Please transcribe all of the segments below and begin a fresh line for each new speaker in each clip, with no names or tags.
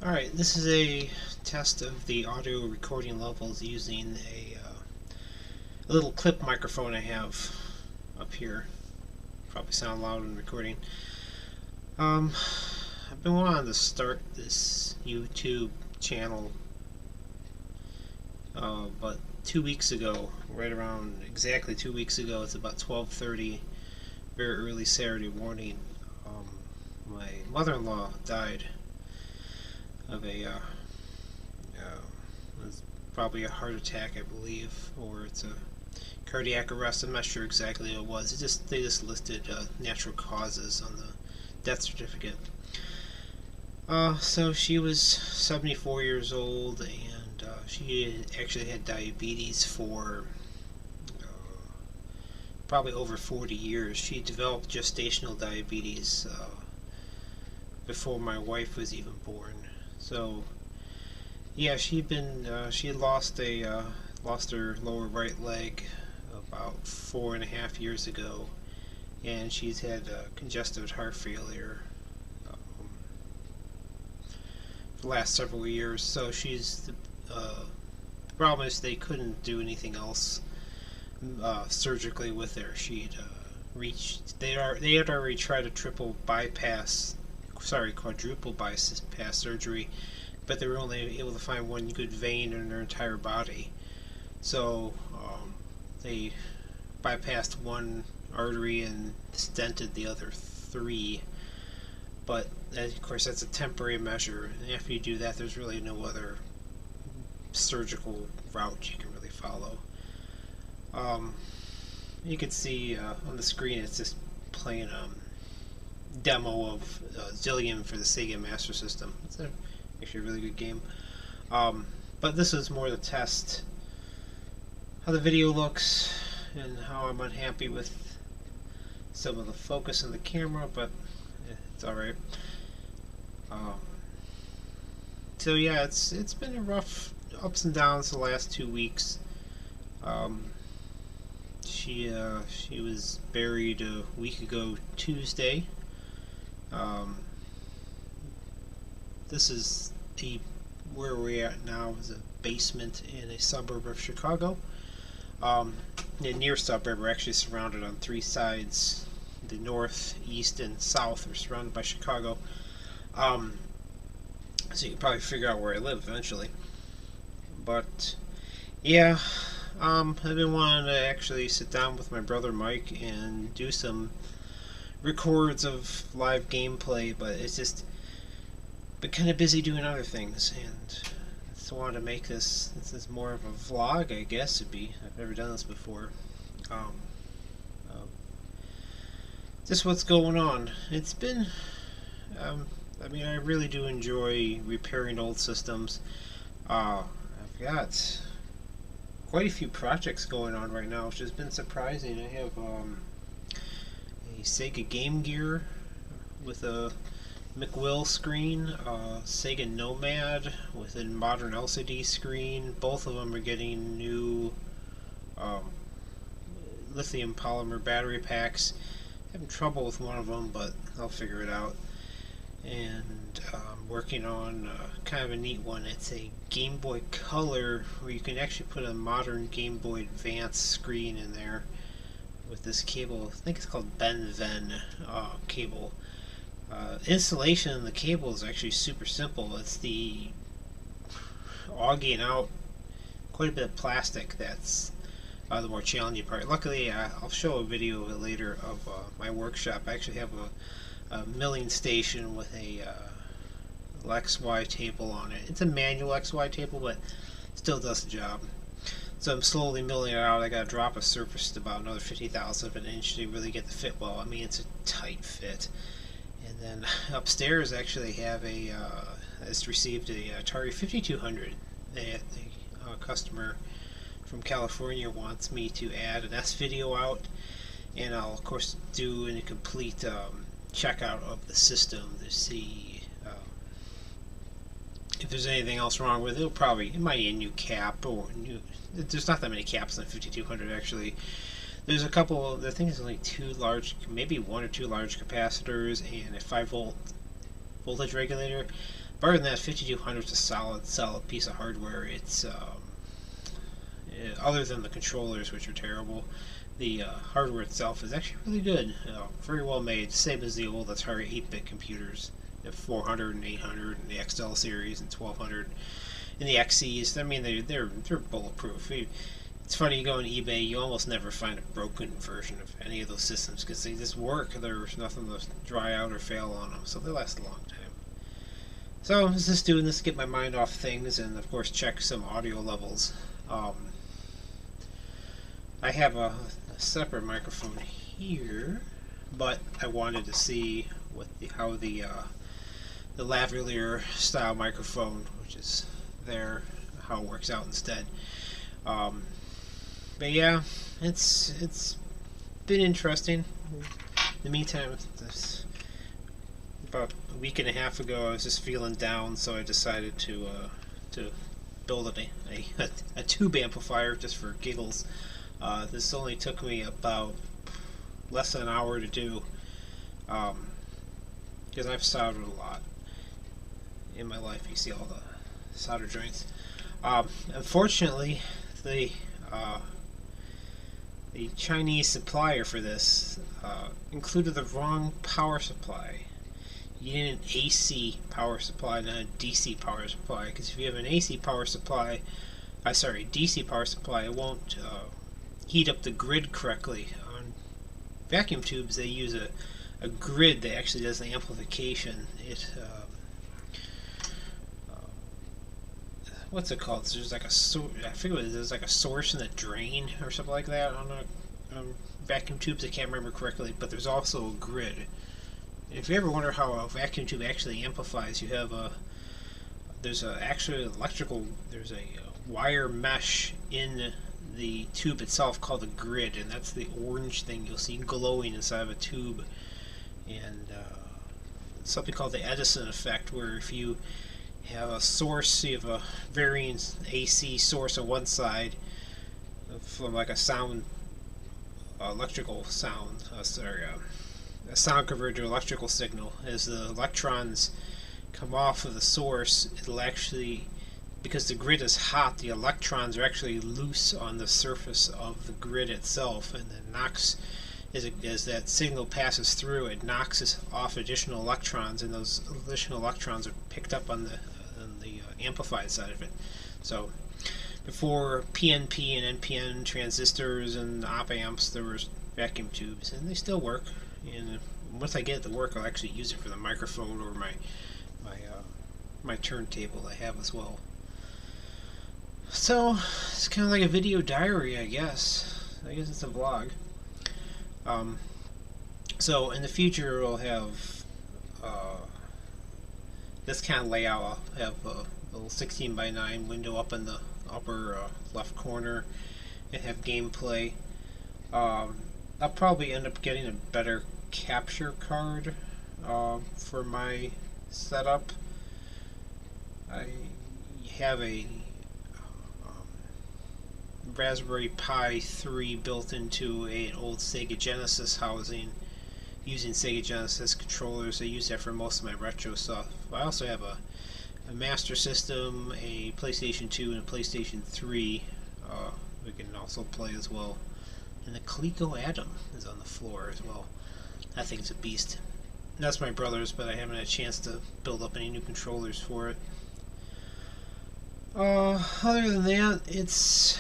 Alright, this is a test of the audio recording levels using a little clip microphone I have up here. Probably sound loud in recording. Um, I've been wanting to start this YouTube channel, but 2 weeks ago, right around exactly 2 weeks ago, it's about 12:30, very early Saturday morning. My mother-in-law died of it was probably a heart attack, I believe, or it's a cardiac arrest. I'm not sure exactly what it was. They just listed natural causes on the death certificate. So she was 74 years old, and she actually had diabetes for probably over 40 years. She developed gestational diabetes before my wife was even born. So yeah, she had lost her lower right leg about 4.5 years ago, and she's had congestive heart failure for the last several years. So the problem is they couldn't do anything else surgically with her. They had already tried a quadruple bypass surgery, but they were only able to find one good vein in her entire body. So they bypassed one artery and stented the other three. But of course, that's a temporary measure. And after you do that, there's really no other surgical route you can really follow. You can see on the screen it's just playing demo of Zillion for the Sega Master System. Actually a really good game. But this is more to test how the video looks and how I'm unhappy with some of the focus in the camera, but it's alright. So yeah, it's been a rough ups and downs the last 2 weeks. She was buried a week ago Tuesday. This is where we're at now is a basement in a suburb of Chicago. A near suburb. We're actually surrounded on three sides. The north, east, and south are surrounded by Chicago. So you can probably figure out where I live eventually. But yeah, I've been wanting to actually sit down with my brother Mike and do some records of live gameplay, but it's just been kind of busy doing other things, and I just wanted to make this is more of a vlog, I guess it'd be. I've never done this before. Um, uh, just what's going on. It's been, I mean, I really do enjoy repairing old systems. I've got quite a few projects going on right now, which has been surprising. I have a Sega Game Gear with a McWill screen, Sega Nomad with a modern LCD screen. Both of them are getting new lithium polymer battery packs. Having trouble with one of them, but I'll figure it out. And working on kind of a neat one. It's a Game Boy Color where you can actually put a modern Game Boy Advance screen in there with this cable. I think it's called BenVen cable. Installation of the cable is actually super simple. It's the auging out quite a bit of plastic that's the more challenging part. Luckily, I'll show a video of it later of my workshop. I actually have a milling station with a XY table on it. It's a manual XY table, but still does the job. So I'm slowly milling it out. I got to drop a surface to about another 50,000 of an inch to really get the fit well. I mean, it's a tight fit. And then upstairs, actually have it's received a Atari 5200 that a customer from California wants me to add an S video out, and I'll of course do a complete checkout of the system to see if there's anything else wrong with it. It might need a new cap or new. There's not that many caps on 5200 actually. There's a couple. The thing is only two large, maybe one or two large capacitors, and a 5 volt voltage regulator. But other than that, 5200 is a solid piece of hardware. It's other than the controllers, which are terrible, the hardware itself is actually really good. Very well made, same as the old Atari 8-bit computers, the 400 and 800 and the XL series and 1200 and the XEs. I mean, they're bulletproof. It's funny, you go on eBay, you almost never find a broken version of any of those systems because they just work. There's nothing to dry out or fail on them, so they last a long time. So I was just doing this to get my mind off things and, of course, check some audio levels. I have a separate microphone here, but I wanted to see how the lavalier style microphone, which is there, how it works out instead. But yeah, it's been interesting. In the meantime, about a week and a half ago, I was just feeling down, so I decided to build a tube amplifier just for giggles. This only took me about less than an hour to do, because I've soldered a lot in my life. You see all the solder joints. Unfortunately, the Chinese supplier for this included the wrong power supply. You need an AC power supply, not a DC power supply, because if you have an AC power supply, DC power supply, it won't heat up the grid correctly. On vacuum tubes, they use a grid that actually does the amplification. What's it called? There's like I forget there's like a source and a drain or something like that on vacuum tubes. I can't remember correctly, but there's also a grid. If you ever wonder how a vacuum tube actually amplifies, you have there's a wire mesh in the tube itself called a grid, and that's the orange thing you'll see glowing inside of a tube. And something called the Edison effect, where if you have a source, you have a varying AC source on one side from like a electrical sound, a sound converter electrical signal. As the electrons come off of the source, it'll actually, because the grid is hot, the electrons are actually loose on the surface of the grid itself, and it knocks, as that signal passes through, it knocks off additional electrons, and those additional electrons are picked up on the amplified side of it. So before PNP and NPN transistors and op amps, there was vacuum tubes, and they still work. And once I get it to work, I'll actually use it for the microphone or my turntable I have as well. So it's kind of like a video diary, I guess. I guess it's a vlog. So in the future, we'll have this kind of layout. I'll have a little 16:9 window up in the upper left corner and have gameplay. I'll probably end up getting a better capture card for my setup. I have a Raspberry Pi 3 built into an old Sega Genesis housing using Sega Genesis controllers. I use that for most of my retro stuff. I also have a Master System, a PlayStation 2, and a PlayStation 3 we can also play as well. And the Coleco Atom is on the floor as well. That thing's a beast. That's my brother's, but I haven't had a chance to build up any new controllers for it. Other than that, it's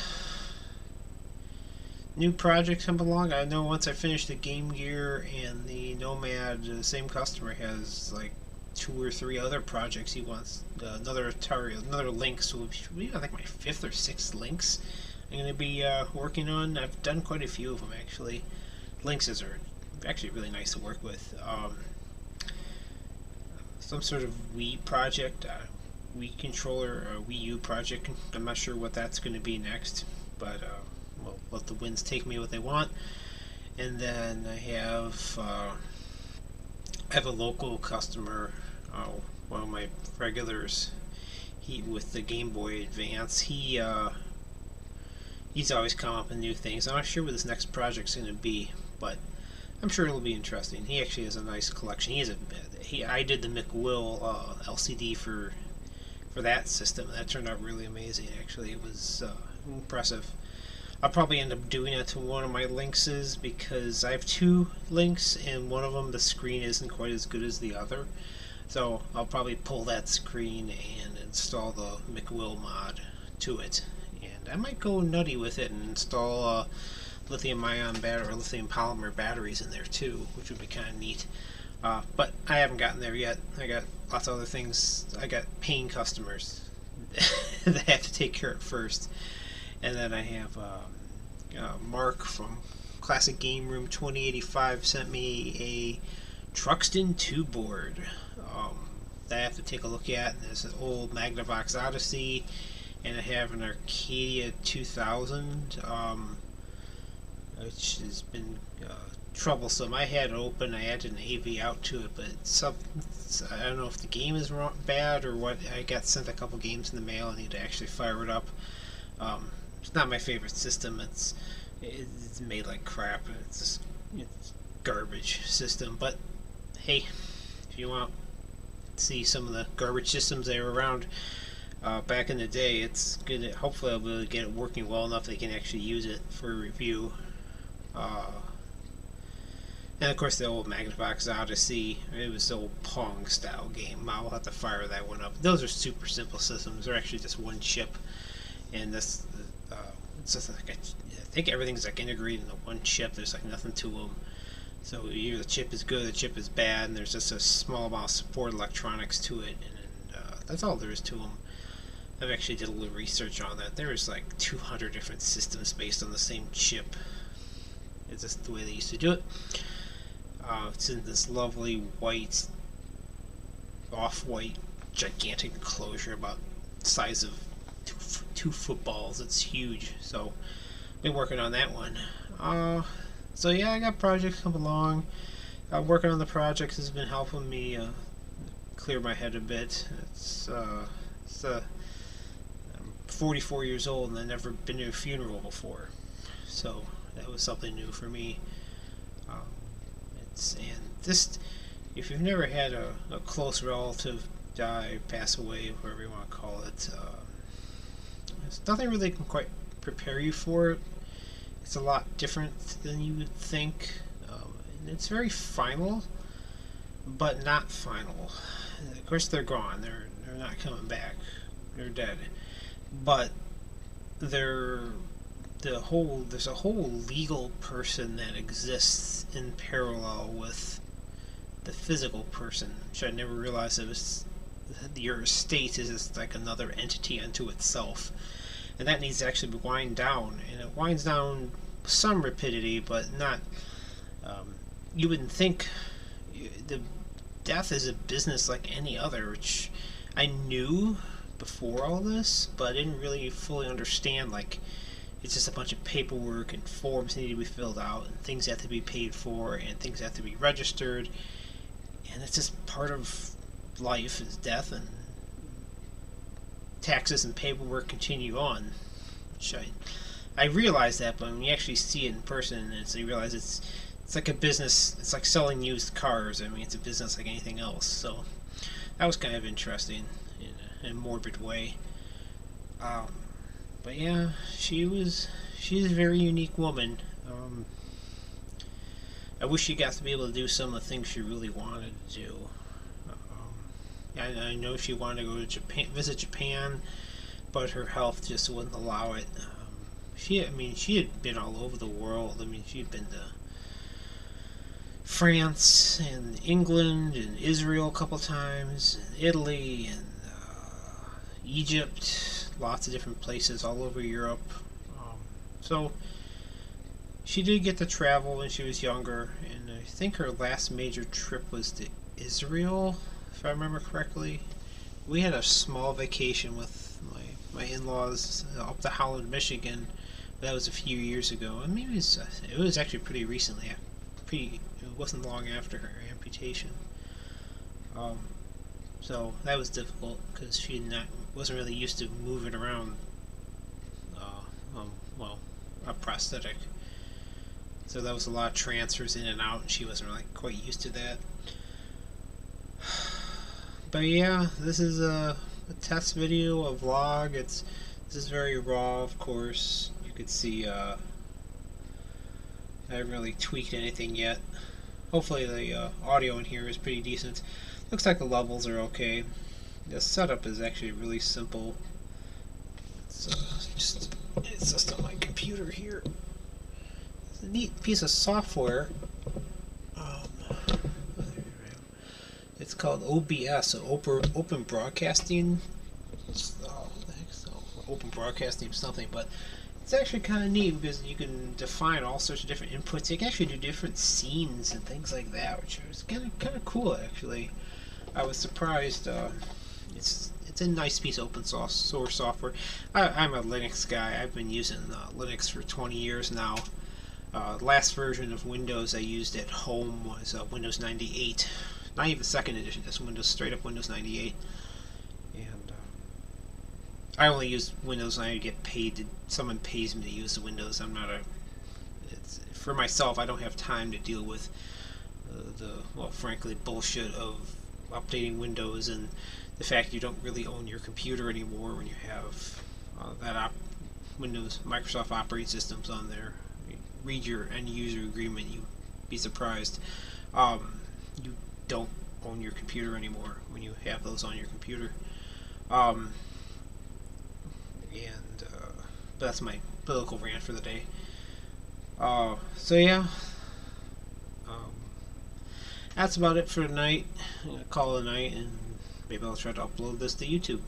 new projects come along. I know once I finish the Game Gear and the Nomad, the same customer has like 2 or 3 other projects he wants. Another Atari, another Lynx, will be I think my 5th or 6th Lynx I'm going to be working on. I've done quite a few of them actually. Lynxes are actually really nice to work with. Some sort of Wii project, Wii controller, Wii U project. I'm not sure what that's going to be next, but we'll let the winds take me what they want. And then I have a local customer, one of my regulars. He with the Game Boy Advance. He's always come up with new things. I'm not sure what this next project's going to be, but I'm sure it'll be interesting. He actually has a nice collection. I did the McWill LCD for that system. That turned out really amazing. Actually, it was impressive. I'll probably end up doing it to one of my Lynxes because I have two Lynx, and one of them the screen isn't quite as good as the other. So I'll probably pull that screen and install the McWill mod to it. And I might go nutty with it and install lithium-ion battery or lithium polymer batteries in there too, which would be kind of neat. But I haven't gotten there yet. I got lots of other things. I got paying customers that I have to take care of first. And then I have Mark from Classic Game Room 2085 sent me a Truxton 2 board that I have to take a look at. And there's an old Magnavox Odyssey, and I have an Arcadia 2000, which has been troublesome. I had it open, I added an AV out to it, but I don't know if the game is bad or what. I got sent a couple games in the mail. I need to actually fire it up. It's not my favorite system. It's made like crap. It's garbage system. But hey, if you want to see some of the garbage systems that were around back in the day, it's good. Hopefully, I'll be able to get it working well enough they can actually use it for review. And of course, the old Magnavox Odyssey. It was the old Pong style game. I'll have to fire that one up. Those are super simple systems. They're actually just one chip, and this. It's just like I think everything's like integrated into one chip. There's like nothing to them. So either the chip is good, the chip is bad, and there's just a small amount of support electronics to it, and that's all there is to them. I've actually did a little research on that. There's like 200 different systems based on the same chip. It's just the way they used to do it. It's in this lovely white, off-white, gigantic enclosure about the size of two footballs. It's huge. So been working on that one. So yeah, I got projects coming along. Working on the projects has been helping me clear my head a bit. I'm 44 years old and I've never been to a funeral before, so that was something new for me. If you've never had a close relative die, pass away, whatever you want to call it, there's nothing really can quite prepare you for it. It's a lot different than you would think, and it's very final, but not final. Of course, they're gone. They're not coming back. They're dead. But there's a whole legal person that exists in parallel with the physical person, which I never realized it was. Your estate is just like another entity unto itself, and that needs to actually be wind down, and it winds down with some rapidity, but not. You wouldn't think the death is a business like any other, which I knew before all this, but I didn't really fully understand. Like, it's just a bunch of paperwork and forms that need to be filled out, and things have to be paid for, and things have to be registered, and it's just part of life is death, and taxes and paperwork continue on. Which I realize that, but when you actually see it in person, you realize it's like a business. It's like selling used cars. I mean, it's a business like anything else. So that was kind of interesting in a morbid way. But yeah, she's a very unique woman. I wish she got to be able to do some of the things she really wanted to do. I know she wanted to go to Japan, visit Japan, but her health just wouldn't allow it. She had been all over the world. I mean, she had been to France and England and Israel a couple times, and Italy and Egypt, lots of different places all over Europe. So she did get to travel when she was younger, and I think her last major trip was to Israel, if I remember correctly. We had a small vacation with my in-laws up to Holland, Michigan. That was a few years ago. I mean, it was actually pretty recently. It wasn't long after her amputation. So that was difficult because she wasn't really used to moving around. A prosthetic. So that was a lot of transfers in and out, and she wasn't really quite used to that. But yeah, this is a test video, a vlog. This is very raw, of course. You could see I haven't really tweaked anything yet. Hopefully the audio in here is pretty decent. Looks like the levels are okay. The setup is actually really simple. It's just on my computer here. It's a neat piece of software. It's called OBS, so Open Broadcasting. Open Broadcasting something, but it's actually kind of neat because you can define all sorts of different inputs. You can actually do different scenes and things like that, which is kind of cool actually. I was surprised. It's a nice piece of open source software. I'm a Linux guy. I've been using Linux for 20 years now. Last version of Windows I used at home was Windows 98. Not even second edition, just straight up Windows 98. And I only use Windows when I get paid. Someone pays me to use the Windows. I'm not for myself. I don't have time to deal with frankly, bullshit of updating Windows and the fact you don't really own your computer anymore when you have Windows, Microsoft operating systems on there. You read your end user agreement, you'd be surprised. You don't own your computer anymore when you have those on your computer. That's my political rant for the day. So yeah, that's about it for tonight. I'm gonna call it a night, and maybe I'll try to upload this to YouTube.